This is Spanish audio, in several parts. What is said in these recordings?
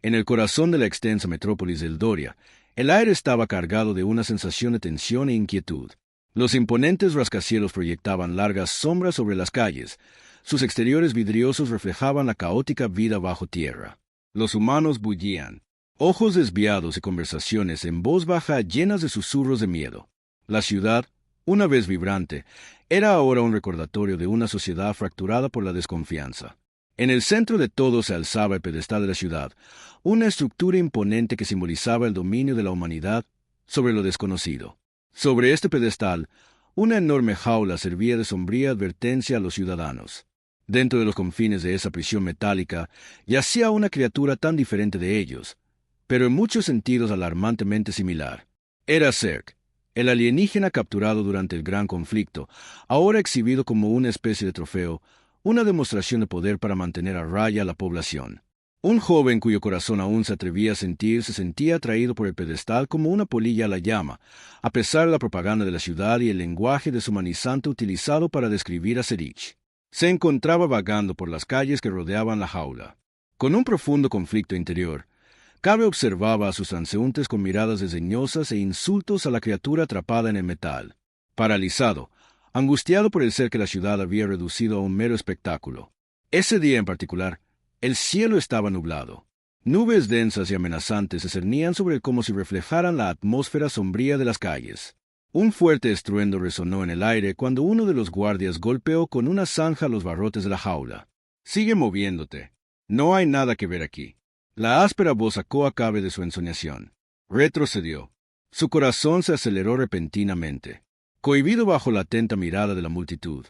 En el corazón de la extensa metrópolis del Doria, el aire estaba cargado de una sensación de tensión e inquietud. Los imponentes rascacielos proyectaban largas sombras sobre las calles. Sus exteriores vidriosos reflejaban la caótica vida bajo tierra. Los humanos bullían, ojos desviados y conversaciones en voz baja llenas de susurros de miedo. La ciudad, una vez vibrante, era ahora un recordatorio de una sociedad fracturada por la desconfianza. En el centro de todo se alzaba el pedestal de la ciudad, una estructura imponente que simbolizaba el dominio de la humanidad sobre lo desconocido. Sobre este pedestal, una enorme jaula servía de sombría advertencia a los ciudadanos. Dentro de los confines de esa prisión metálica yacía una criatura tan diferente de ellos, pero en muchos sentidos alarmantemente similar. Era Zerg, el alienígena capturado durante el Gran Conflicto, ahora exhibido como una especie de trofeo, una demostración de poder para mantener a raya a la población. Un joven cuyo corazón aún se atrevía a sentir se sentía atraído por el pedestal como una polilla a la llama, a pesar de la propaganda de la ciudad y el lenguaje deshumanizante utilizado para describir a Serich. Se encontraba vagando por las calles que rodeaban la jaula. Con un profundo conflicto interior, Cabe observaba a sus transeúntes con miradas desdeñosas e insultos a la criatura atrapada en el metal. Paralizado, angustiado por el ser que la ciudad había reducido a un mero espectáculo. Ese día en particular, el cielo estaba nublado. Nubes densas y amenazantes se cernían sobre él como si reflejaran la atmósfera sombría de las calles. Un fuerte estruendo resonó en el aire cuando uno de los guardias golpeó con una zanja los barrotes de la jaula. «Sigue moviéndote. No hay nada que ver aquí». La áspera voz sacó a Cabe de su ensoñación. Retrocedió. Su corazón se aceleró repentinamente, cohibido bajo la atenta mirada de la multitud.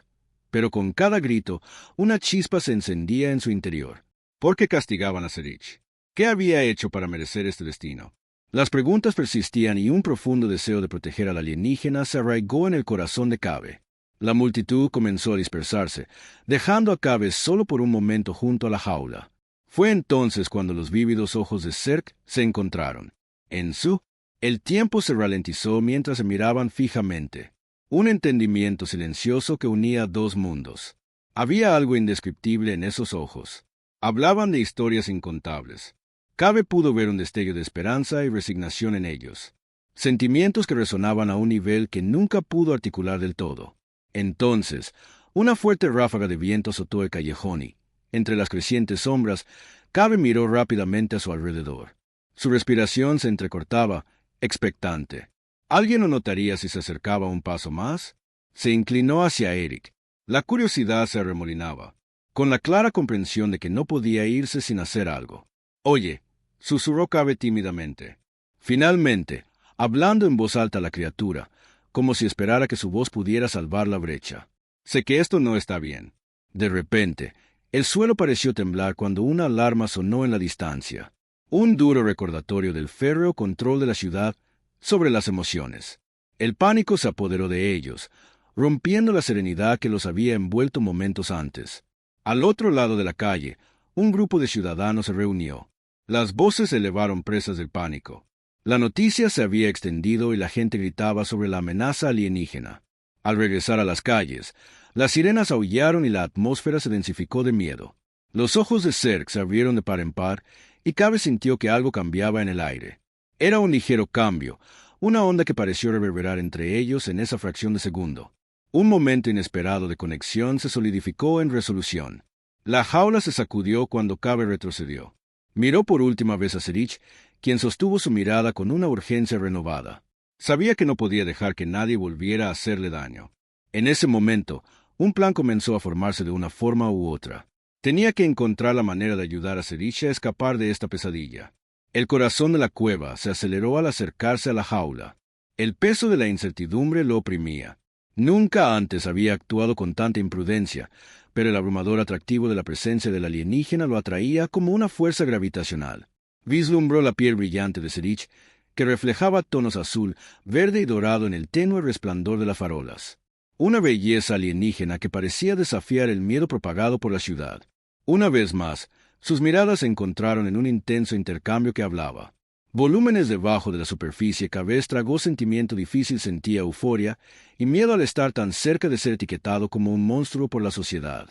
Pero con cada grito, una chispa se encendía en su interior. ¿Por qué castigaban a Serich? ¿Qué había hecho para merecer este destino? Las preguntas persistían y un profundo deseo de proteger al alienígena se arraigó en el corazón de Cabe. La multitud comenzó a dispersarse, dejando a Cabe solo por un momento junto a la jaula. Fue entonces cuando los vívidos ojos de Zerg se encontraron. El tiempo se ralentizó mientras se miraban fijamente. Un entendimiento silencioso que unía dos mundos. Había algo indescriptible en esos ojos. Hablaban de historias incontables. Cabe pudo ver un destello de esperanza y resignación en ellos. Sentimientos que resonaban a un nivel que nunca pudo articular del todo. Entonces, una fuerte ráfaga de viento azotó el callejón y, entre las crecientes sombras, Cabe miró rápidamente a su alrededor. Su respiración se entrecortaba, expectante. ¿Alguien lo notaría si se acercaba un paso más? Se inclinó hacia Eric. La curiosidad se arremolinaba, con la clara comprensión de que no podía irse sin hacer algo. «Oye», susurró Cabe tímidamente. Finalmente, hablando en voz alta a la criatura, como si esperara que su voz pudiera salvar la brecha. «Sé que esto no está bien». De repente, el suelo pareció temblar cuando una alarma sonó en la distancia. Un duro recordatorio del férreo control de la ciudad sobre las emociones. El pánico se apoderó de ellos, rompiendo la serenidad que los había envuelto momentos antes. Al otro lado de la calle, un grupo de ciudadanos se reunió. Las voces se elevaron presas del pánico. La noticia se había extendido y la gente gritaba sobre la amenaza alienígena. Al regresar a las calles, las sirenas aullaron y la atmósfera se densificó de miedo. Los ojos de Zerg se abrieron de par en par y Cabe sintió que algo cambiaba en el aire. Era un ligero cambio, una onda que pareció reverberar entre ellos en esa fracción de segundo. Un momento inesperado de conexión se solidificó en resolución. La jaula se sacudió cuando Cabe retrocedió. Miró por última vez a Serich, quien sostuvo su mirada con una urgencia renovada. Sabía que no podía dejar que nadie volviera a hacerle daño. En ese momento, un plan comenzó a formarse de una forma u otra. Tenía que encontrar la manera de ayudar a Serich a escapar de esta pesadilla. El corazón de la cueva se aceleró al acercarse a la jaula. El peso de la incertidumbre lo oprimía. Nunca antes había actuado con tanta imprudencia, pero el abrumador atractivo de la presencia del alienígena lo atraía como una fuerza gravitacional. Vislumbró la piel brillante de Serich, que reflejaba tonos azul, verde y dorado en el tenue resplandor de las farolas. Una belleza alienígena que parecía desafiar el miedo propagado por la ciudad. Una vez más, sus miradas se encontraron en un intenso intercambio que hablaba. Volúmenes debajo de la superficie, Cabe tragó sentimiento difícil, sentía euforia y miedo al estar tan cerca de ser etiquetado como un monstruo por la sociedad.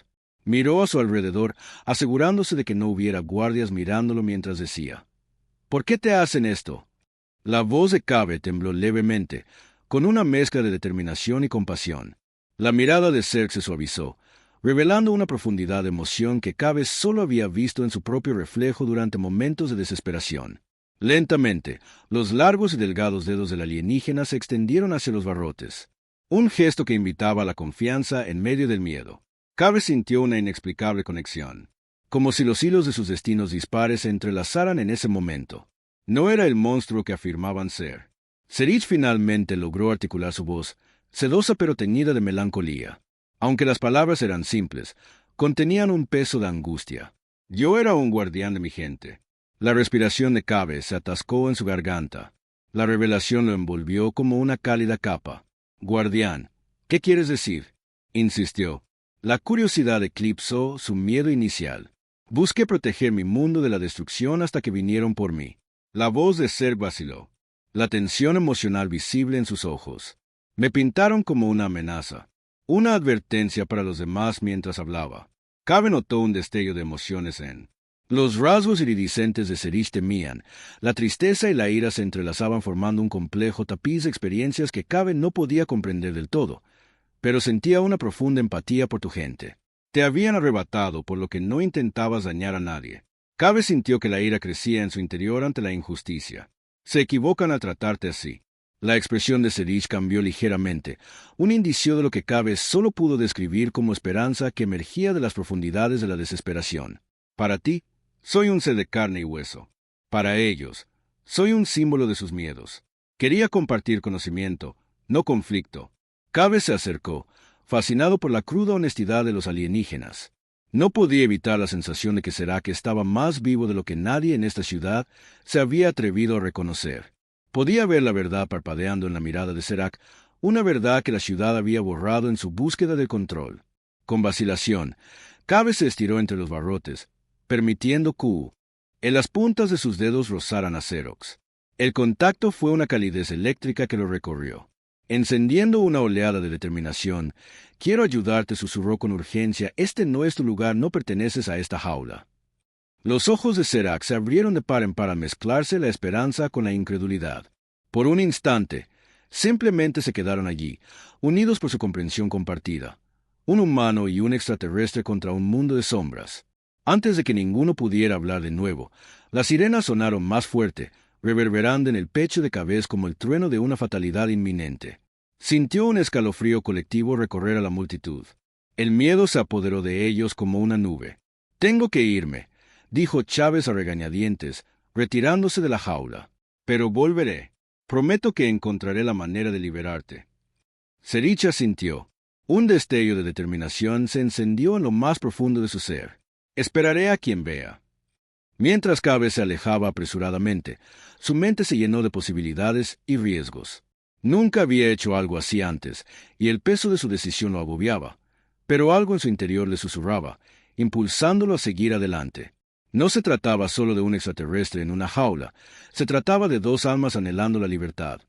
Miró a su alrededor, asegurándose de que no hubiera guardias mirándolo mientras decía: «¿Por qué te hacen esto?». La voz de Cabe tembló levemente, con una mezcla de determinación y compasión. La mirada de Zerg se suavizó, revelando una profundidad de emoción que Cabe solo había visto en su propio reflejo durante momentos de desesperación. Lentamente, los largos y delgados dedos del alienígena se extendieron hacia los barrotes, un gesto que invitaba a la confianza en medio del miedo. Cabe sintió una inexplicable conexión, como si los hilos de sus destinos dispares se entrelazaran en ese momento. No era el monstruo que afirmaban ser. Serich finalmente logró articular su voz, sedosa pero teñida de melancolía. Aunque las palabras eran simples, contenían un peso de angustia. Yo era un guardián de mi gente. La respiración de Cabe se atascó en su garganta. La revelación lo envolvió como una cálida capa. «Guardián, ¿qué quieres decir?», insistió. La curiosidad eclipsó su miedo inicial. «Busqué proteger mi mundo de la destrucción hasta que vinieron por mí». La voz de Zerg vaciló, la tensión emocional visible en sus ojos. «Me pintaron como una amenaza, una advertencia para los demás mientras hablaba». Cabe notó un destello de emociones en los rasgos iridiscentes de Serich. Temían. La tristeza y la ira se entrelazaban formando un complejo tapiz de experiencias que Cabe no podía comprender del todo, pero sentía una profunda empatía por tu gente. Te habían arrebatado por lo que no intentabas dañar a nadie. Cabe sintió que la ira crecía en su interior ante la injusticia. Se equivocan al tratarte así. La expresión de Serich cambió ligeramente, un indicio de lo que Cabe solo pudo describir como esperanza que emergía de las profundidades de la desesperación. «Para ti, soy un ser de carne y hueso. Para ellos, soy un símbolo de sus miedos». Quería compartir conocimiento, no conflicto. Cabe se acercó, fascinado por la cruda honestidad de los alienígenas. No podía evitar la sensación de que Serac estaba más vivo de lo que nadie en esta ciudad se había atrevido a reconocer. Podía ver la verdad parpadeando en la mirada de Serac, una verdad que la ciudad había borrado en su búsqueda de control. Con vacilación, Cabe se estiró entre los barrotes, permitiendo que en las puntas de sus dedos rozaran a Xerox. El contacto fue una calidez eléctrica que lo recorrió. Encendiendo una oleada de determinación, «Quiero ayudarte», susurró con urgencia. «Este no es tu lugar, no perteneces a esta jaula». Los ojos de Serac se abrieron de par en par al mezclarse la esperanza con la incredulidad. Por un instante, simplemente se quedaron allí, unidos por su comprensión compartida. Un humano y un extraterrestre contra un mundo de sombras. Antes de que ninguno pudiera hablar de nuevo, las sirenas sonaron más fuerte, reverberando en el pecho de Cabe como el trueno de una fatalidad inminente. Sintió un escalofrío colectivo recorrer a la multitud. El miedo se apoderó de ellos como una nube. «Tengo que irme», dijo Chávez a regañadientes, retirándose de la jaula. «Pero volveré. Prometo que encontraré la manera de liberarte». Serich asintió. Un destello de determinación se encendió en lo más profundo de su ser. «Esperaré a quien vea». Mientras Cabe se alejaba apresuradamente, su mente se llenó de posibilidades y riesgos. Nunca había hecho algo así antes, y el peso de su decisión lo agobiaba, pero algo en su interior le susurraba, impulsándolo a seguir adelante. No se trataba solo de un extraterrestre en una jaula, se trataba de dos almas anhelando la libertad.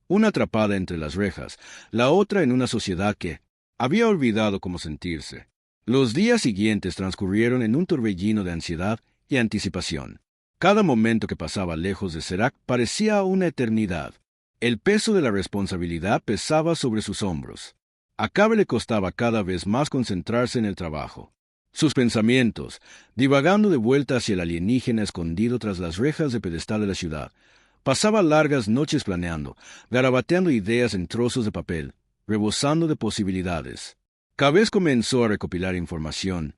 Una atrapada entre las rejas, la otra en una sociedad que había olvidado cómo sentirse. Los días siguientes transcurrieron en un torbellino de ansiedad y anticipación. Cada momento que pasaba lejos de Serac parecía una eternidad. El peso de la responsabilidad pesaba sobre sus hombros. A Cabe le costaba cada vez más concentrarse en el trabajo. Sus pensamientos, divagando de vuelta hacia el alienígena escondido tras las rejas de pedestal de la ciudad, pasaba largas noches planeando, garabateando ideas en trozos de papel, rebosando de posibilidades. Cabe comenzó a recopilar información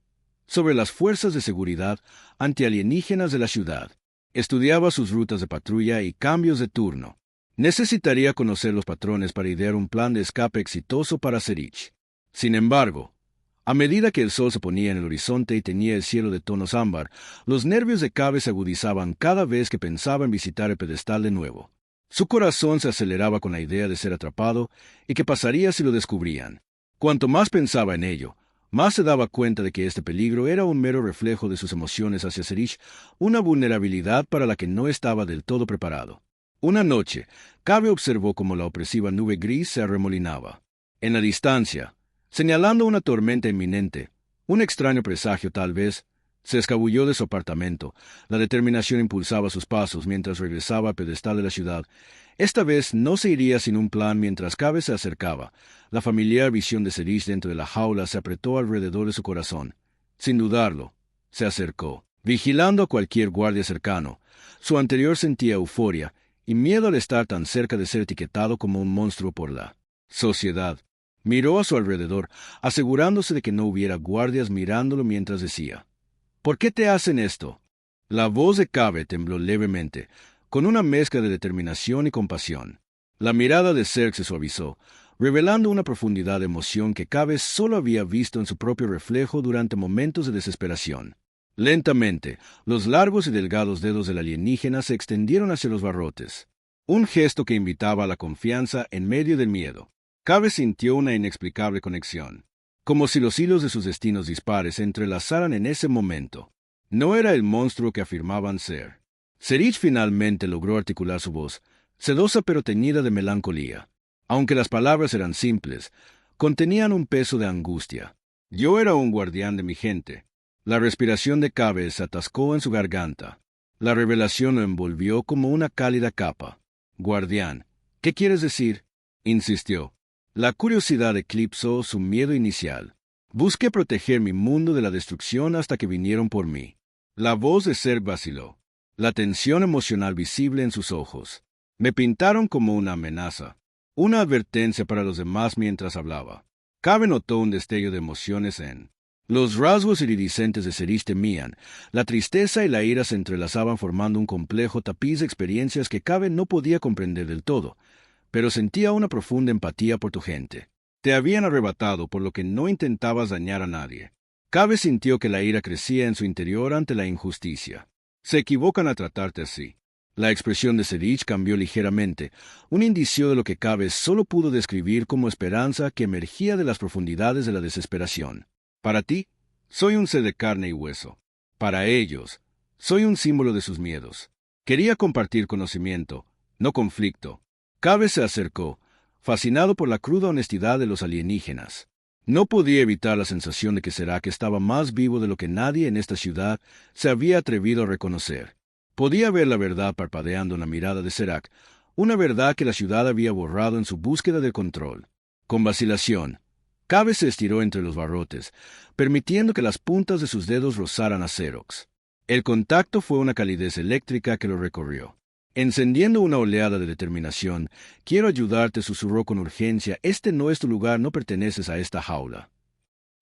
sobre las fuerzas de seguridad antialienígenas de la ciudad. Estudiaba sus rutas de patrulla y cambios de turno. Necesitaría conocer los patrones para idear un plan de escape exitoso para Serich. Sin embargo, a medida que el sol se ponía en el horizonte y teñía el cielo de tonos ámbar, los nervios de Cabe se agudizaban cada vez que pensaba en visitar el pedestal de nuevo. Su corazón se aceleraba con la idea de ser atrapado y qué pasaría si lo descubrían. Cuanto más pensaba en ello, más se daba cuenta de que este peligro era un mero reflejo de sus emociones hacia Serich, una vulnerabilidad para la que no estaba del todo preparado. Una noche, Cabe observó cómo la opresiva nube gris se arremolinaba. En la distancia, señalando una tormenta inminente, Un extraño presagio, tal vez. Se escabulló de su apartamento. La determinación impulsaba sus pasos mientras regresaba al pedestal de la ciudad. Esta vez no se iría sin un plan mientras Cabe se acercaba. La familiar visión de Serich dentro de la jaula se apretó alrededor de su corazón. Sin dudarlo, se acercó, vigilando a cualquier guardia cercano. Su anterior sentía euforia y miedo al estar tan cerca de ser etiquetado como un monstruo por la sociedad. Miró a su alrededor, asegurándose de que no hubiera guardias mirándolo mientras decía: ¿Por qué te hacen esto? La voz de Cabe tembló levemente, con una mezcla de determinación y compasión. La mirada de Zerg se suavizó, revelando una profundidad de emoción que Cabe solo había visto en su propio reflejo durante momentos de desesperación. Lentamente, los largos y delgados dedos del alienígena se extendieron hacia los barrotes. Un gesto que invitaba a la confianza en medio del miedo. Cabe sintió una inexplicable conexión, como si los hilos de sus destinos dispares se entrelazaran en ese momento. No era el monstruo que afirmaban ser. Serich finalmente logró articular su voz, sedosa pero teñida de melancolía. Aunque las palabras eran simples, contenían un peso de angustia. Yo era un guardián de mi gente. La respiración de Cabe se atascó en su garganta. La revelación lo envolvió como una cálida capa. Guardián, ¿qué quieres decir? Insistió. La curiosidad eclipsó su miedo inicial. Busqué proteger mi mundo de la destrucción hasta que vinieron por mí. La voz de Zerg vaciló, la tensión emocional visible en sus ojos. Me pintaron como una amenaza, una advertencia para los demás mientras hablaba. Cabe notó un destello de emociones en los rasgos iridiscentes de Serich temían. La tristeza y la ira se entrelazaban formando un complejo tapiz de experiencias que Cabe no podía comprender del todo, pero sentía una profunda empatía por tu gente. Te habían arrebatado por lo que no intentabas dañar a nadie. Cabe sintió que la ira crecía en su interior ante la injusticia. Se equivocan al tratarte así. La expresión de Serich cambió ligeramente, un indicio de lo que Cabe solo pudo describir como esperanza que emergía de las profundidades de la desesperación. Para ti, soy un ser de carne y hueso. Para ellos, soy un símbolo de sus miedos. Quería compartir conocimiento, no conflicto. Cabe se acercó, fascinado por la cruda honestidad de los alienígenas. No podía evitar la sensación de que Serac estaba más vivo de lo que nadie en esta ciudad se había atrevido a reconocer. Podía ver la verdad parpadeando en la mirada de Serac, una verdad que la ciudad había borrado en su búsqueda de control. Con vacilación, Cabe se estiró entre los barrotes, permitiendo que las puntas de sus dedos rozaran a Xerox. El contacto fue una calidez eléctrica que lo recorrió. Encendiendo una oleada de determinación, quiero ayudarte, susurró con urgencia. Este no es tu lugar, no perteneces a esta jaula.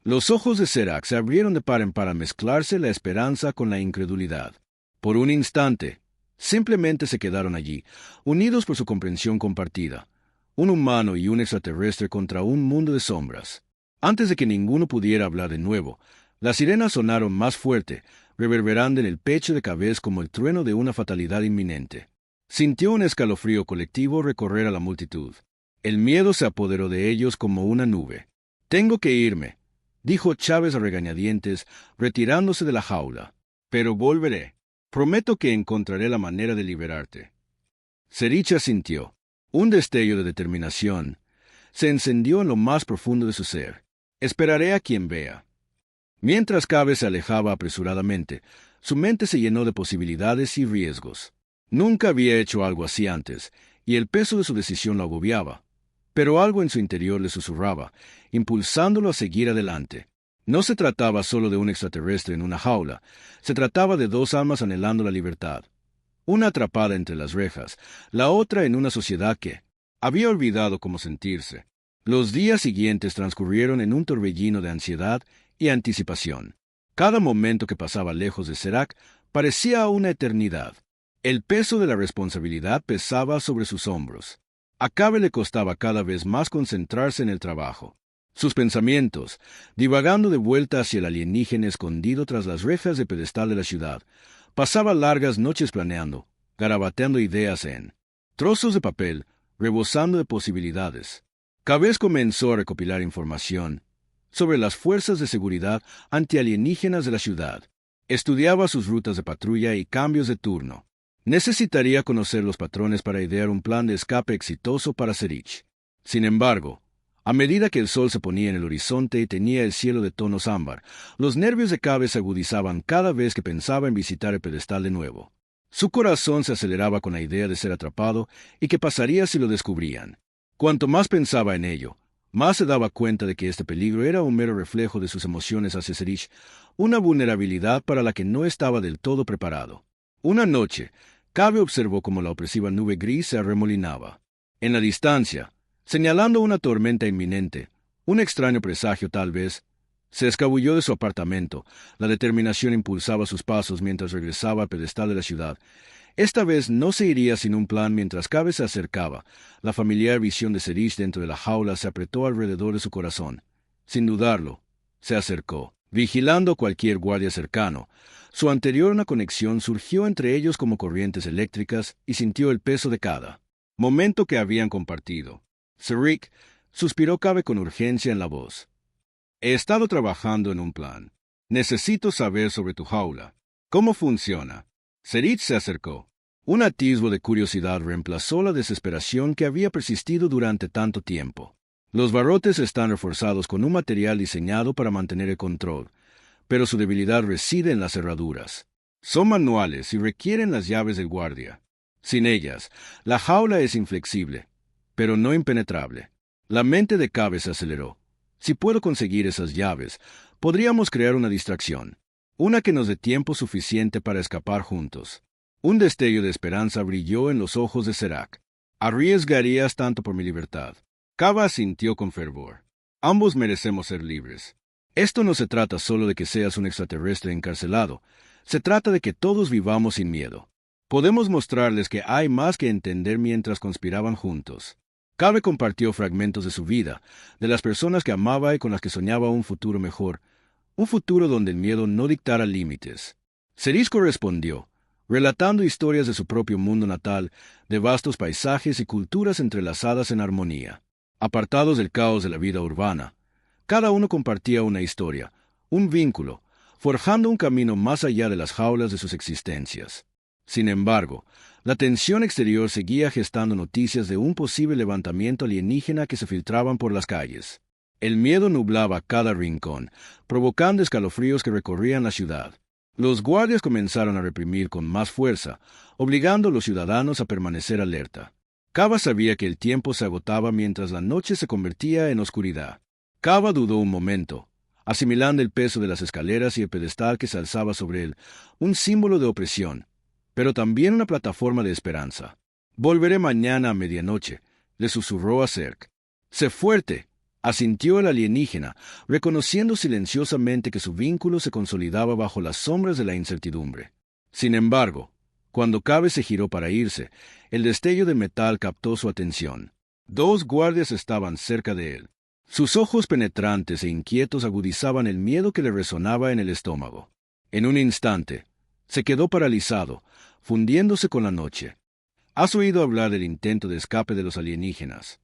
Los ojos de Serac se abrieron de par en par a mezclarse la esperanza con la incredulidad. Por un instante, simplemente se quedaron allí, unidos por su comprensión compartida. Un humano y un extraterrestre contra un mundo de sombras. Antes de que ninguno pudiera hablar de nuevo, las sirenas sonaron más fuerte, reverberando en el pecho de Cabe como el trueno de una fatalidad inminente. Sintió un escalofrío colectivo recorrer a la multitud. El miedo se apoderó de ellos como una nube. «Tengo que irme», dijo Chávez a regañadientes, retirándose de la jaula. «Pero volveré. Prometo que encontraré la manera de liberarte». Serich asintió. Un destello de determinación se encendió en lo más profundo de su ser. «Esperaré a quien vea». Mientras Cabe se alejaba apresuradamente, su mente se llenó de posibilidades y riesgos. Nunca había hecho algo así antes, y el peso de su decisión lo agobiaba. Pero algo en su interior le susurraba, impulsándolo a seguir adelante. No se trataba solo de un extraterrestre en una jaula, se trataba de dos almas anhelando la libertad. Una atrapada entre las rejas, la otra en una sociedad que había olvidado cómo sentirse. Los días siguientes transcurrieron en un torbellino de ansiedad y anticipación. Cada momento que pasaba lejos de Serac parecía una eternidad. El peso de la responsabilidad pesaba sobre sus hombros. A Cabe le costaba cada vez más concentrarse en el trabajo. Sus pensamientos, divagando de vuelta hacia el alienígena escondido tras las rejas de pedestal de la ciudad, pasaba largas noches planeando, garabateando ideas en trozos de papel, rebosando de posibilidades. Cabe comenzó a recopilar información sobre las fuerzas de seguridad antialienígenas de la ciudad. Estudiaba sus rutas de patrulla y cambios de turno. Necesitaría conocer los patrones para idear un plan de escape exitoso para Serich. Sin embargo, A medida que el sol se ponía en el horizonte y teñía el cielo de tonos ámbar, los nervios de Cabe se agudizaban cada vez que pensaba en visitar el pedestal de nuevo. Su corazón se aceleraba con la idea de ser atrapado y qué pasaría si lo descubrían. Cuanto más pensaba en ello, más se daba cuenta de que este peligro era un mero reflejo de sus emociones hacia Serich, una vulnerabilidad para la que no estaba del todo preparado. Una noche, Cabe observó cómo la opresiva nube gris se arremolinaba. En la distancia, señalando una tormenta inminente, un extraño presagio tal vez, se escabulló de su apartamento. La determinación impulsaba sus pasos mientras regresaba al pedestal de la ciudad. Esta vez no se iría sin un plan mientras Cabe se acercaba. La familiar visión de Serich dentro de la jaula se apretó alrededor de su corazón. Sin dudarlo, se acercó, vigilando cualquier guardia cercano. Su anterior una conexión surgió entre ellos como corrientes eléctricas y sintió el peso de cada momento que habían compartido. Serich, suspiró Cabe con urgencia en la voz. He estado trabajando en un plan. Necesito saber sobre tu jaula. ¿Cómo funciona? Serich se acercó. Un atisbo de curiosidad reemplazó la desesperación que había persistido durante tanto tiempo. Los barrotes están reforzados con un material diseñado para mantener el control, pero su debilidad reside en las cerraduras. Son manuales y requieren las llaves del guardia. Sin ellas, la jaula es inflexible, pero no impenetrable. La mente de Cabe se aceleró. Si puedo conseguir esas llaves, podríamos crear una distracción, una que nos dé tiempo suficiente para escapar juntos. Un destello de esperanza brilló en los ojos de Serac. ¿Arriesgarías tanto por mi libertad? Cabe asintió con fervor. Ambos merecemos ser libres. Esto no se trata solo de que seas un extraterrestre encarcelado. Se trata de que todos vivamos sin miedo. Podemos mostrarles que hay más que entender mientras conspiraban juntos. Cabe compartió fragmentos de su vida, de las personas que amaba y con las que soñaba un futuro mejor, un futuro donde el miedo no dictara límites. Serich correspondió, relatando historias de su propio mundo natal, de vastos paisajes y culturas entrelazadas en armonía. Apartados del caos de la vida urbana, cada uno compartía una historia, un vínculo, forjando un camino más allá de las jaulas de sus existencias. Sin embargo, la tensión exterior seguía gestando noticias de un posible levantamiento alienígena que se filtraban por las calles. El miedo nublaba cada rincón, provocando escalofríos que recorrían la ciudad. Los guardias comenzaron a reprimir con más fuerza, obligando a los ciudadanos a permanecer alerta. Cabe sabía que el tiempo se agotaba mientras la noche se convertía en oscuridad. Cabe dudó un momento, asimilando el peso de las escaleras y el pedestal que se alzaba sobre él, un símbolo de opresión, pero también una plataforma de esperanza. «Volveré mañana a medianoche», le susurró a Cerc. «Sé fuerte», asintió el alienígena, reconociendo silenciosamente que su vínculo se consolidaba bajo las sombras de la incertidumbre. Sin embargo, cuando Cabe se giró para irse, el destello de metal captó su atención. Dos guardias estaban cerca de él. Sus ojos penetrantes e inquietos agudizaban el miedo que le resonaba en el estómago. En un instante, se quedó paralizado, fundiéndose con la noche. ¿Has oído hablar del intento de escape de los alienígenas?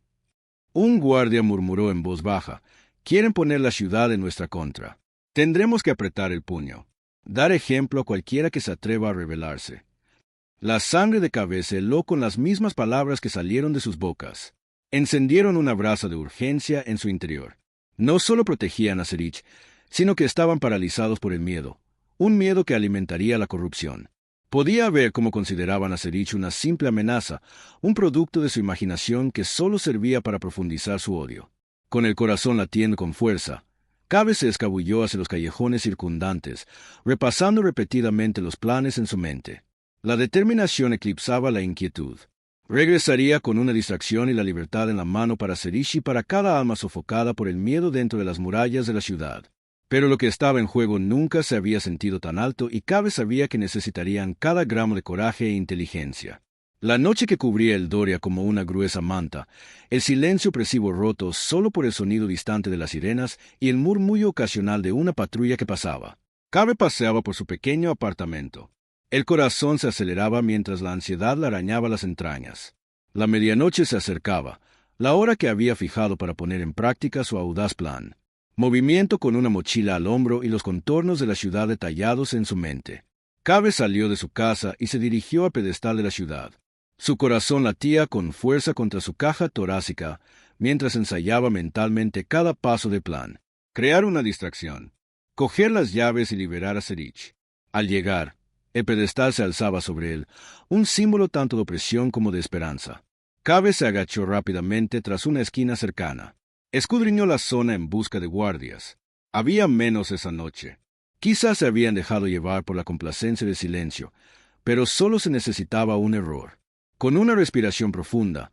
Un guardia murmuró en voz baja. Quieren poner la ciudad en nuestra contra. Tendremos que apretar el puño. Dar ejemplo a cualquiera que se atreva a rebelarse. La sangre de Cabe se heló con las mismas palabras que salieron de sus bocas. Encendieron una brasa de urgencia en su interior. No solo protegían a Serich, sino que estaban paralizados por el miedo, un miedo que alimentaría la corrupción. Podía ver cómo consideraban a Serich una simple amenaza, un producto de su imaginación que solo servía para profundizar su odio. Con el corazón latiendo con fuerza, Cabe se escabulló hacia los callejones circundantes, repasando repetidamente los planes en su mente. La determinación eclipsaba la inquietud. Regresaría con una distracción y la libertad en la mano para Serich y para cada alma sofocada por el miedo dentro de las murallas de la ciudad. Pero lo que estaba en juego nunca se había sentido tan alto y Cabe sabía que necesitarían cada gramo de coraje e inteligencia. La noche que cubría el Doria como una gruesa manta, el silencio opresivo roto solo por el sonido distante de las sirenas y el murmullo ocasional de una patrulla que pasaba. Cabe paseaba por su pequeño apartamento. El corazón se aceleraba mientras la ansiedad le arañaba las entrañas. La medianoche se acercaba, la hora que había fijado para poner en práctica su audaz plan. Movimiento con una mochila al hombro y los contornos de la ciudad detallados en su mente. Cabe salió de su casa y se dirigió al pedestal de la ciudad. Su corazón latía con fuerza contra su caja torácica, mientras ensayaba mentalmente cada paso del plan. Crear una distracción. Coger las llaves y liberar a Serich. Al llegar, el pedestal se alzaba sobre él, un símbolo tanto de opresión como de esperanza. Cave se agachó rápidamente tras una esquina cercana. Escudriñó la zona en busca de guardias. Había menos esa noche. Quizás se habían dejado llevar por la complacencia del silencio, pero solo se necesitaba un error. Con una respiración profunda,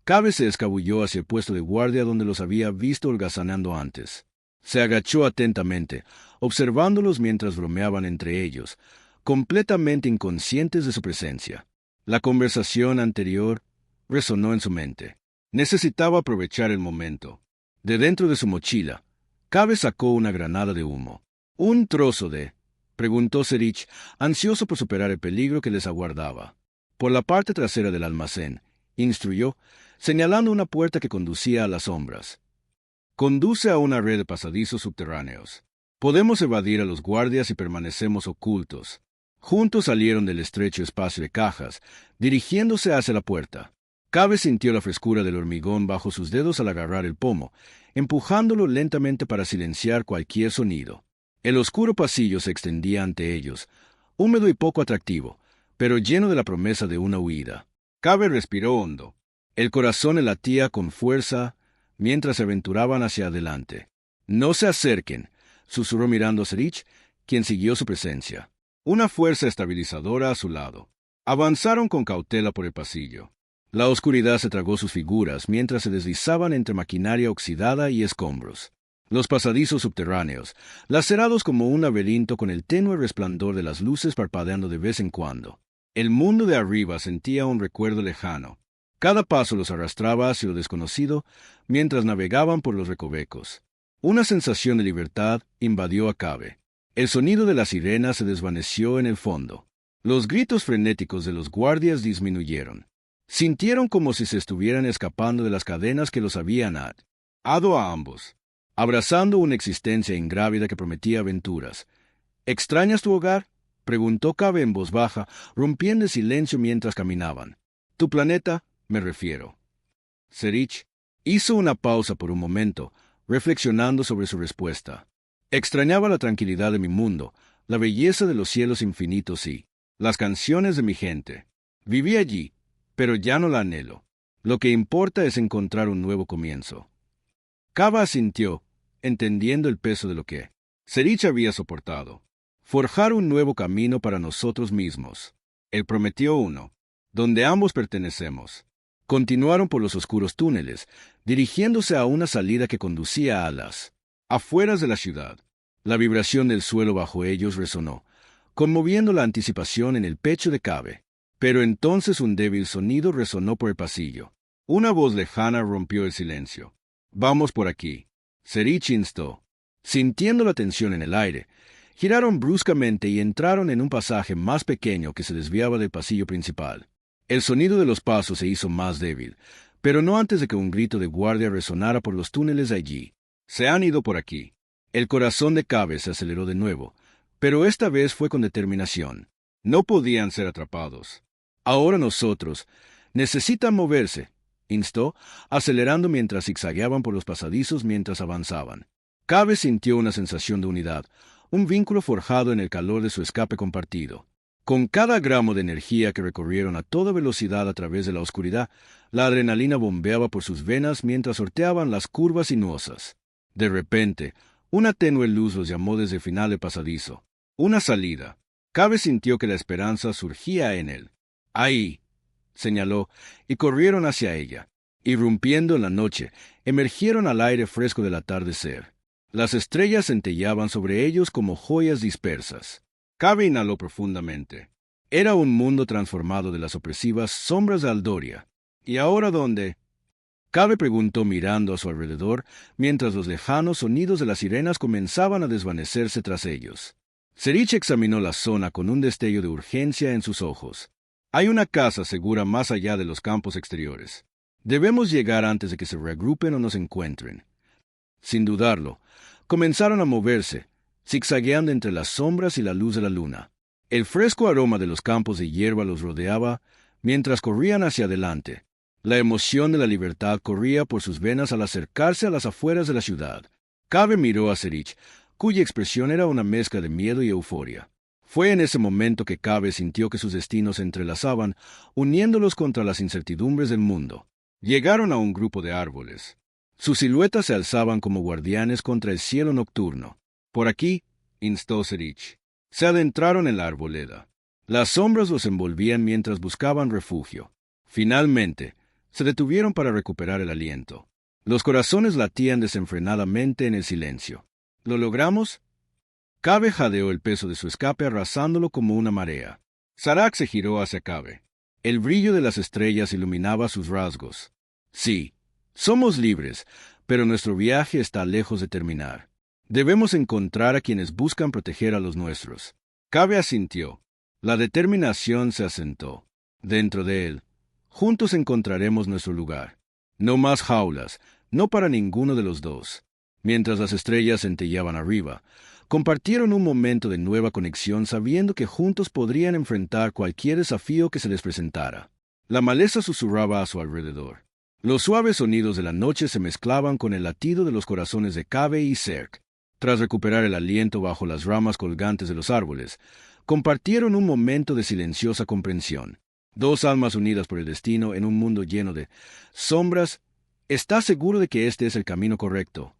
Cave se escabulló hacia el puesto de guardia donde los había visto holgazanando antes. Se agachó atentamente, observándolos mientras bromeaban entre ellos, completamente inconscientes de su presencia. La conversación anterior resonó en su mente. Necesitaba aprovechar el momento. De dentro de su mochila, Cave sacó una granada de humo. «¿Un trozo de?», preguntó Serich, ansioso por superar el peligro que les aguardaba. «Por la parte trasera del almacén», instruyó, señalando una puerta que conducía a las sombras. «Conduce a una red de pasadizos subterráneos. Podemos evadir a los guardias si permanecemos ocultos». Juntos salieron del estrecho espacio de cajas, dirigiéndose hacia la puerta. Cave sintió la frescura del hormigón bajo sus dedos al agarrar el pomo, empujándolo lentamente para silenciar cualquier sonido. El oscuro pasillo se extendía ante ellos, húmedo y poco atractivo, pero lleno de la promesa de una huida. Cave respiró hondo. El corazón le latía con fuerza mientras se aventuraban hacia adelante. «No se acerquen», susurró mirando a Serich, quien siguió su presencia. Una fuerza estabilizadora a su lado. Avanzaron con cautela por el pasillo. La oscuridad se tragó sus figuras mientras se deslizaban entre maquinaria oxidada y escombros. Los pasadizos subterráneos, lacerados como un laberinto con el tenue resplandor de las luces parpadeando de vez en cuando. El mundo de arriba sentía un recuerdo lejano. Cada paso los arrastraba hacia lo desconocido mientras navegaban por los recovecos. Una sensación de libertad invadió a Cave. El sonido de las sirenas se desvaneció en el fondo. Los gritos frenéticos de los guardias disminuyeron. Sintieron como si se estuvieran escapando de las cadenas que los habían atado a ambos, abrazando una existencia ingrávida que prometía aventuras. «¿Extrañas tu hogar?», preguntó Cave en voz baja, rompiendo el silencio mientras caminaban. «Tu planeta, me refiero». Serich hizo una pausa por un momento, reflexionando sobre su respuesta. «Extrañaba la tranquilidad de mi mundo, la belleza de los cielos infinitos y las canciones de mi gente. Viví allí, pero ya no la anhelo. Lo que importa es encontrar un nuevo comienzo». Cave asintió, entendiendo el peso de lo que Serich había soportado. «Forjar un nuevo camino para nosotros mismos». Él prometió uno, donde ambos pertenecemos. Continuaron por los oscuros túneles, dirigiéndose a una salida que conducía a las afueras de la ciudad. La vibración del suelo bajo ellos resonó, conmoviendo la anticipación en el pecho de Cave. Pero entonces un débil sonido resonó por el pasillo. Una voz lejana rompió el silencio. «Vamos por aquí», Serich instó. Sintiendo la tensión en el aire, giraron bruscamente y entraron en un pasaje más pequeño que se desviaba del pasillo principal. El sonido de los pasos se hizo más débil, pero no antes de que un grito de guardia resonara por los túneles allí. «Se han ido por aquí». El corazón de Cave se aceleró de nuevo, pero esta vez fue con determinación. No podían ser atrapados. «Ahora nosotros. Necesitan moverse», instó, acelerando mientras zigzagueaban por los pasadizos mientras avanzaban. Cave sintió una sensación de unidad, un vínculo forjado en el calor de su escape compartido. Con cada gramo de energía que recorrieron a toda velocidad a través de la oscuridad, la adrenalina bombeaba por sus venas mientras sorteaban las curvas sinuosas. De repente, una tenue luz los llamó desde el final del pasadizo. Una salida. Cave sintió que la esperanza surgía en él. «Ahí», señaló, y corrieron hacia ella. Irrumpiendo en la noche, emergieron al aire fresco del atardecer. Las estrellas centelleaban sobre ellos como joyas dispersas. Cave inhaló profundamente. Era un mundo transformado de las opresivas sombras de Aldoria. ¿Y ahora dónde? Cave preguntó mirando a su alrededor, mientras los lejanos sonidos de las sirenas comenzaban a desvanecerse tras ellos. Serich examinó la zona con un destello de urgencia en sus ojos. «Hay una casa segura más allá de los campos exteriores. Debemos llegar antes de que se reagrupen o nos encuentren». Sin dudarlo, comenzaron a moverse, zigzagueando entre las sombras y la luz de la luna. El fresco aroma de los campos de hierba los rodeaba mientras corrían hacia adelante. La emoción de la libertad corría por sus venas al acercarse a las afueras de la ciudad. Kaabe miró a Serich, cuya expresión era una mezcla de miedo y euforia. Fue en ese momento que Kaabe sintió que sus destinos se entrelazaban, uniéndolos contra las incertidumbres del mundo. Llegaron a un grupo de árboles. Sus siluetas se alzaban como guardianes contra el cielo nocturno. Por aquí, instó Serich. Se adentraron en la arboleda. Las sombras los envolvían mientras buscaban refugio. Finalmente, se detuvieron para recuperar el aliento. Los corazones latían desenfrenadamente en el silencio. ¿Lo logramos? Kaabe jadeó el peso de su escape arrasándolo como una marea. Serac se giró hacia Kaabe. El brillo de las estrellas iluminaba sus rasgos. Sí, somos libres, pero nuestro viaje está lejos de terminar. Debemos encontrar a quienes buscan proteger a los nuestros. Kaabe asintió. La determinación se asentó. Dentro de él, juntos encontraremos nuestro lugar. No más jaulas, no para ninguno de los dos. Mientras las estrellas centelleaban arriba, compartieron un momento de nueva conexión sabiendo que juntos podrían enfrentar cualquier desafío que se les presentara. La maleza susurraba a su alrededor. Los suaves sonidos de la noche se mezclaban con el latido de los corazones de Kaabe y Serk. Tras recuperar el aliento bajo las ramas colgantes de los árboles, compartieron un momento de silenciosa comprensión. Dos almas unidas por el destino en un mundo lleno de sombras. ¿Estás seguro de que este es el camino correcto?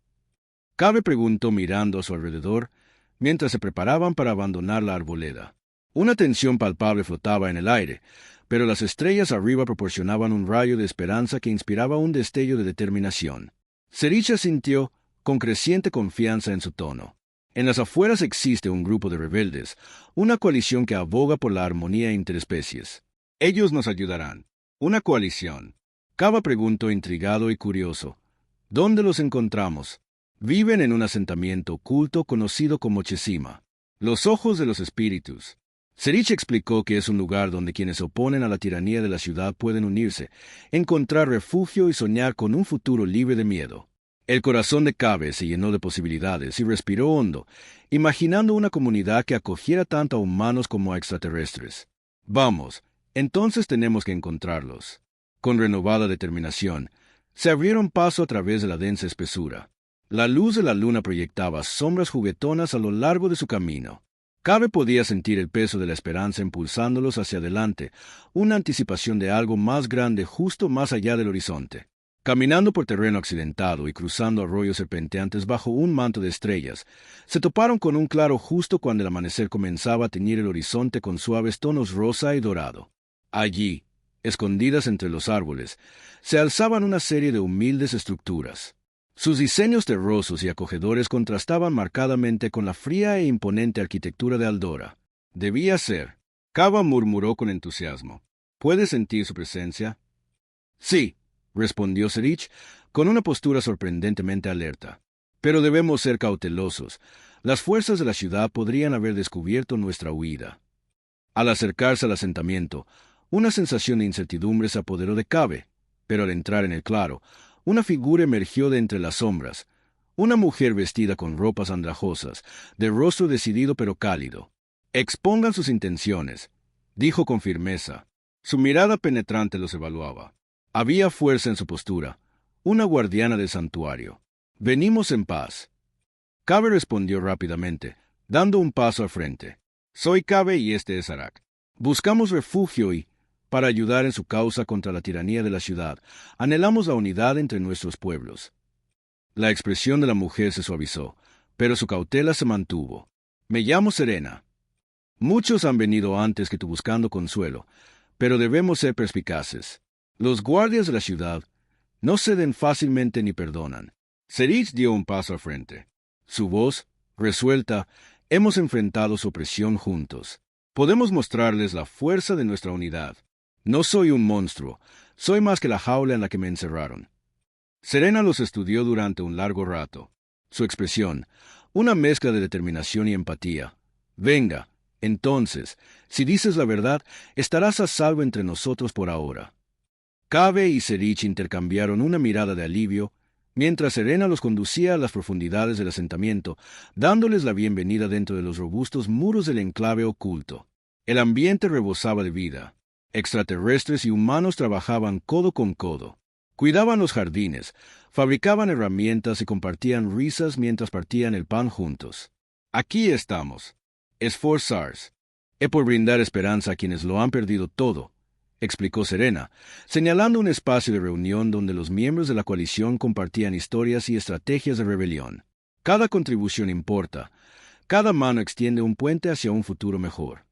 Kaabe preguntó mirando a su alrededor, mientras se preparaban para abandonar la arboleda. Una tensión palpable flotaba en el aire, pero las estrellas arriba proporcionaban un rayo de esperanza que inspiraba un destello de determinación. Serich sintió con creciente confianza en su tono. En las afueras existe un grupo de rebeldes, una coalición que aboga por la armonía interespecies. Ellos nos ayudarán. ¿Una coalición? Kaabe preguntó intrigado y curioso. ¿Dónde los encontramos? Viven en un asentamiento oculto conocido como Chesima, los ojos de los espíritus. Serich explicó que es un lugar donde quienes se oponen a la tiranía de la ciudad pueden unirse, encontrar refugio y soñar con un futuro libre de miedo. El corazón de Kaabe se llenó de posibilidades y respiró hondo, imaginando una comunidad que acogiera tanto a humanos como a extraterrestres. Vamos, entonces tenemos que encontrarlos. Con renovada determinación, se abrieron paso a través de la densa espesura. La luz de la luna proyectaba sombras juguetonas a lo largo de su camino. Kaabe podía sentir el peso de la esperanza impulsándolos hacia adelante, una anticipación de algo más grande justo más allá del horizonte. Caminando por terreno accidentado y cruzando arroyos serpenteantes bajo un manto de estrellas, se toparon con un claro justo cuando el amanecer comenzaba a teñir el horizonte con suaves tonos rosa y dorado. Allí, escondidas entre los árboles, se alzaban una serie de humildes estructuras. Sus diseños terrosos y acogedores contrastaban marcadamente con la fría e imponente arquitectura de Aldora. Debía ser. Kaabe murmuró con entusiasmo. ¿Puedes sentir su presencia? Sí, respondió Serich, con una postura sorprendentemente alerta. Pero debemos ser cautelosos. Las fuerzas de la ciudad podrían haber descubierto nuestra huida. Al acercarse al asentamiento, una sensación de incertidumbre se apoderó de Kaabe, pero al entrar en el claro, una figura emergió de entre las sombras, una mujer vestida con ropas andrajosas, de rostro decidido pero cálido. Expongan sus intenciones, dijo con firmeza. Su mirada penetrante los evaluaba. Había fuerza en su postura, una guardiana del santuario. Venimos en paz. Kaabe respondió rápidamente, dando un paso al frente. Soy Kaabe y este es Serac. Buscamos refugio y, para ayudar en su causa contra la tiranía de la ciudad, anhelamos la unidad entre nuestros pueblos. La expresión de la mujer se suavizó, pero su cautela se mantuvo. Me llamo Serena. Muchos han venido antes que tú buscando consuelo, pero debemos ser perspicaces. Los guardias de la ciudad no ceden fácilmente ni perdonan. Serich dio un paso al frente. Su voz, resuelta, hemos enfrentado su opresión juntos. Podemos mostrarles la fuerza de nuestra unidad. No soy un monstruo, soy más que la jaula en la que me encerraron. Serena los estudió durante un largo rato. Su expresión, una mezcla de determinación y empatía. Venga, entonces, si dices la verdad, estarás a salvo entre nosotros por ahora. Kaabe y Serich intercambiaron una mirada de alivio, mientras Serena los conducía a las profundidades del asentamiento, dándoles la bienvenida dentro de los robustos muros del enclave oculto. El ambiente rebosaba de vida. Extraterrestres y humanos trabajaban codo con codo. Cuidaban los jardines, fabricaban herramientas y compartían risas mientras partían el pan juntos. Aquí estamos. Esforzarse. Por brindar esperanza a quienes lo han perdido todo, explicó Serena, señalando un espacio de reunión donde los miembros de la coalición compartían historias y estrategias de rebelión. Cada contribución importa. Cada mano extiende un puente hacia un futuro mejor.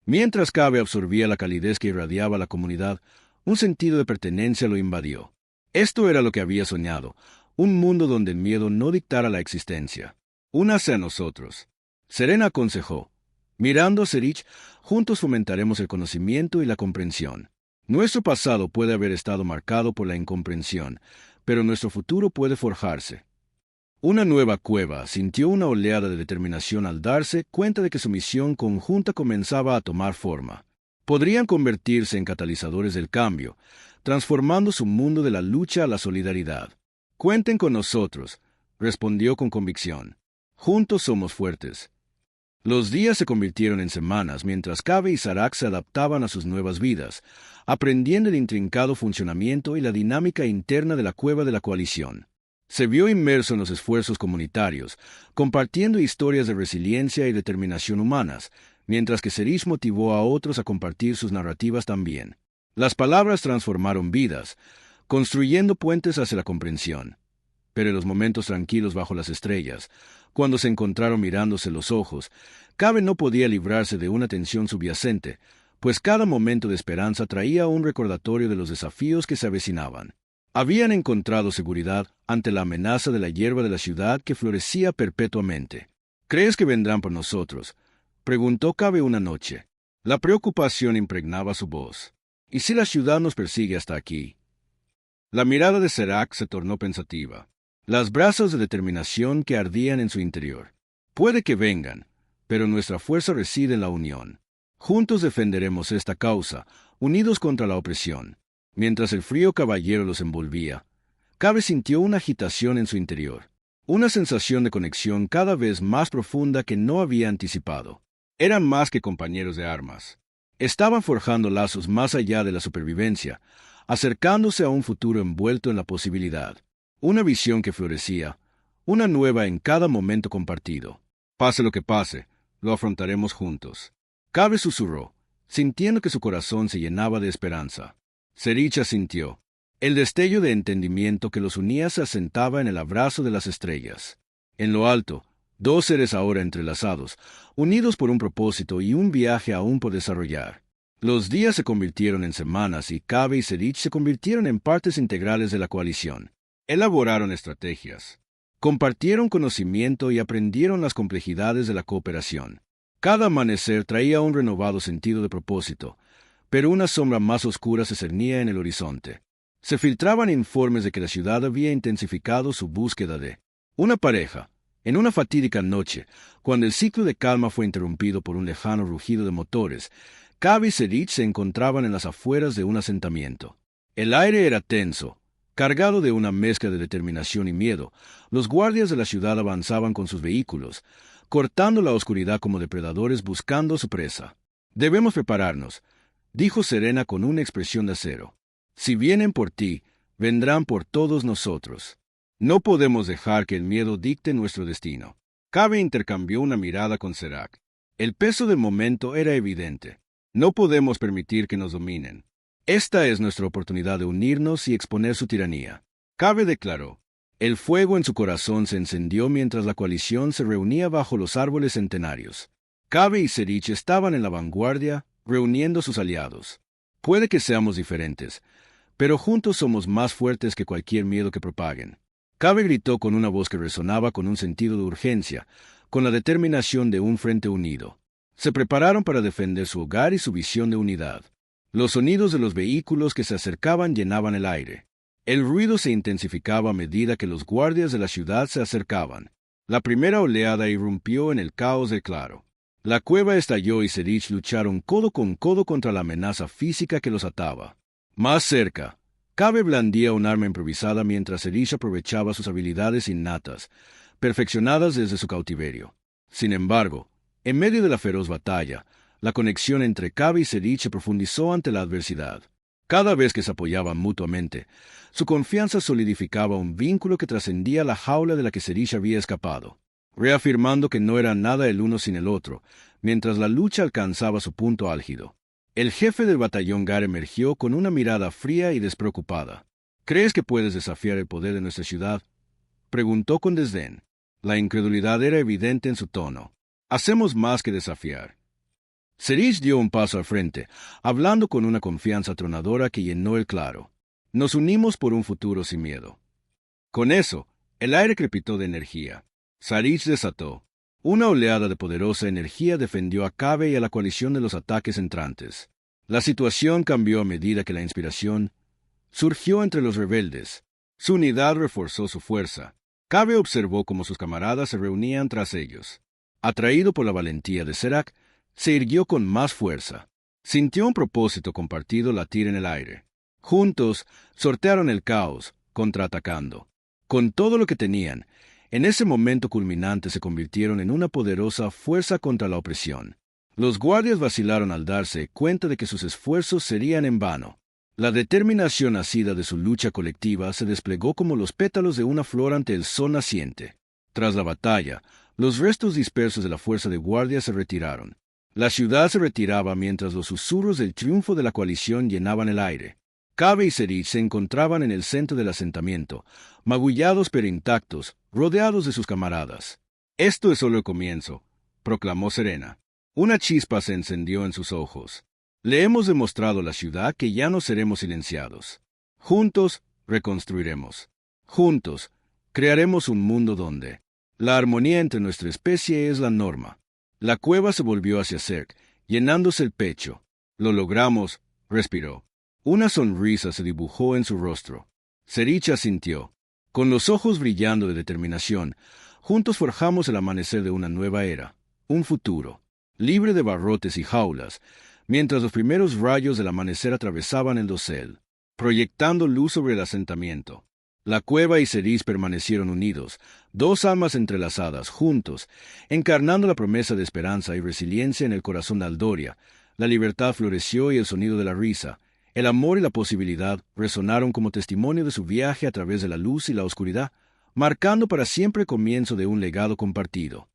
Mientras Cabe absorbía la calidez que irradiaba la comunidad, un sentido de pertenencia lo invadió. Esto era lo que había soñado, un mundo donde el miedo no dictara la existencia. Únase a nosotros. Serena aconsejó. Mirando a Serich, juntos fomentaremos el conocimiento y la comprensión. Nuestro pasado puede haber estado marcado por la incomprensión, pero nuestro futuro puede forjarse. Una nueva cueva sintió una oleada de determinación al darse cuenta de que su misión conjunta comenzaba a tomar forma. Podrían convertirse en catalizadores del cambio, transformando su mundo de la lucha a la solidaridad. Cuenten con nosotros, respondió con convicción. Juntos somos fuertes. Los días se convirtieron en semanas mientras Cabe y Serac se adaptaban a sus nuevas vidas, aprendiendo el intrincado funcionamiento y la dinámica interna de la cueva de la coalición. Se vio inmerso en los esfuerzos comunitarios, compartiendo historias de resiliencia y determinación humanas, mientras que Serich motivó a otros a compartir sus narrativas también. Las palabras transformaron vidas, construyendo puentes hacia la comprensión. Pero en los momentos tranquilos bajo las estrellas, cuando se encontraron mirándose los ojos, Cabe no podía librarse de una tensión subyacente, pues cada momento de esperanza traía un recordatorio de los desafíos que se avecinaban. Habían encontrado seguridad ante la amenaza de la hierba de la ciudad que florecía perpetuamente. ¿Crees que vendrán por nosotros?, preguntó Cabe una noche. La preocupación impregnaba su voz. ¿Y si la ciudad nos persigue hasta aquí? La mirada de Serac se tornó pensativa. Las brasas de determinación que ardían en su interior. Puede que vengan, pero nuestra fuerza reside en la unión. Juntos defenderemos esta causa, unidos contra la opresión. Mientras el frío caballero los envolvía, Cabe sintió una agitación en su interior, una sensación de conexión cada vez más profunda que no había anticipado. Eran más que compañeros de armas. Estaban forjando lazos más allá de la supervivencia, acercándose a un futuro envuelto en la posibilidad. Una visión que florecía, una nueva en cada momento compartido. Pase lo que pase, lo afrontaremos juntos. Cabe susurró, sintiendo que su corazón se llenaba de esperanza. Serich asintió. El destello de entendimiento que los unía se asentaba en el abrazo de las estrellas. En lo alto, dos seres ahora entrelazados, unidos por un propósito y un viaje aún por desarrollar. Los días se convirtieron en semanas y Cabe y Serich se convirtieron en partes integrales de la coalición. Elaboraron estrategias, compartieron conocimiento y aprendieron las complejidades de la cooperación. Cada amanecer traía un renovado sentido de propósito, pero una sombra más oscura se cernía en el horizonte. Se filtraban informes de que la ciudad había intensificado su búsqueda de una pareja. En una fatídica noche, cuando el ciclo de calma fue interrumpido por un lejano rugido de motores, Cabe y Serich se encontraban en las afueras de un asentamiento. El aire era tenso, cargado de una mezcla de determinación y miedo. Los guardias de la ciudad avanzaban con sus vehículos, cortando la oscuridad como depredadores buscando su presa. Debemos prepararnos, dijo Serena con una expresión de acero. Si vienen por ti, vendrán por todos nosotros. No podemos dejar que el miedo dicte nuestro destino. Cabe intercambió una mirada con Serac. El peso del momento era evidente. No podemos permitir que nos dominen. Esta es nuestra oportunidad de unirnos y exponer su tiranía. Cabe declaró. El fuego en su corazón se encendió mientras la coalición se reunía bajo los árboles centenarios. Cabe y Serich estaban en la vanguardia, reuniendo sus aliados. Puede que seamos diferentes, pero juntos somos más fuertes que cualquier miedo que propaguen. Cabe gritó con una voz que resonaba con un sentido de urgencia, con la determinación de un frente unido. Se prepararon para defender su hogar y su visión de unidad. Los sonidos de los vehículos que se acercaban llenaban el aire. El ruido se intensificaba a medida que los guardias de la ciudad se acercaban. La primera oleada irrumpió en el caos del claro. La cueva estalló y Serich lucharon codo con codo contra la amenaza física que los ataba. Más cerca, Cabe blandía un arma improvisada mientras Serich aprovechaba sus habilidades innatas, perfeccionadas desde su cautiverio. Sin embargo, en medio de la feroz batalla, La conexión entre Cabe y Serich se profundizó ante la adversidad. Cada vez que se apoyaban mutuamente, su confianza solidificaba un vínculo que trascendía la jaula de la que Serich había escapado, reafirmando que no era nada el uno sin el otro, mientras la lucha alcanzaba su punto álgido. El jefe del batallón Gar emergió con una mirada fría y despreocupada. «¿Crees que puedes desafiar el poder de nuestra ciudad?», preguntó con desdén. La incredulidad era evidente en su tono. «Hacemos más que desafiar». Serich dio un paso al frente, hablando con una confianza atronadora que llenó el claro. «Nos unimos por un futuro sin miedo». Con eso, el aire crepitó de energía. Serich desató. Una oleada de poderosa energía defendió a Cabe y a la coalición de los ataques entrantes. La situación cambió a medida que la inspiración surgió entre los rebeldes. Su unidad reforzó su fuerza. Cabe observó cómo sus camaradas se reunían tras ellos. Atraído por la valentía de Serac, se irguió con más fuerza. Sintió un propósito compartido latir en el aire. Juntos, sortearon el caos, contraatacando. Con todo lo que tenían, en ese momento culminante se convirtieron en una poderosa fuerza contra la opresión. Los guardias vacilaron al darse cuenta de que sus esfuerzos serían en vano. La determinación nacida de su lucha colectiva se desplegó como los pétalos de una flor ante el sol naciente. Tras la batalla, los restos dispersos de la fuerza de guardia se retiraron. La ciudad se retiraba mientras los susurros del triunfo de la coalición llenaban el aire. Cabe y Serich se encontraban en el centro del asentamiento, magullados pero intactos, rodeados de sus camaradas. «Esto es solo el comienzo», proclamó Serena. Una chispa se encendió en sus ojos. «Le hemos demostrado a la ciudad que ya no seremos silenciados. Juntos reconstruiremos. Juntos crearemos un mundo donde la armonía entre nuestra especie es la norma». La cueva se volvió hacia Zerg, llenándose el pecho. «Lo logramos», respiró. Una sonrisa se dibujó en su rostro. Serich asintió. Con los ojos brillando de determinación, juntos forjamos el amanecer de una nueva era, un futuro, libre de barrotes y jaulas, mientras los primeros rayos del amanecer atravesaban el dosel, proyectando luz sobre el asentamiento. La cueva y Serich permanecieron unidos, dos almas entrelazadas, juntos, encarnando la promesa de esperanza y resiliencia en el corazón de Aldoria. La libertad floreció y el sonido de la risa, el amor y la posibilidad resonaron como testimonio de su viaje a través de la luz y la oscuridad, marcando para siempre el comienzo de un legado compartido.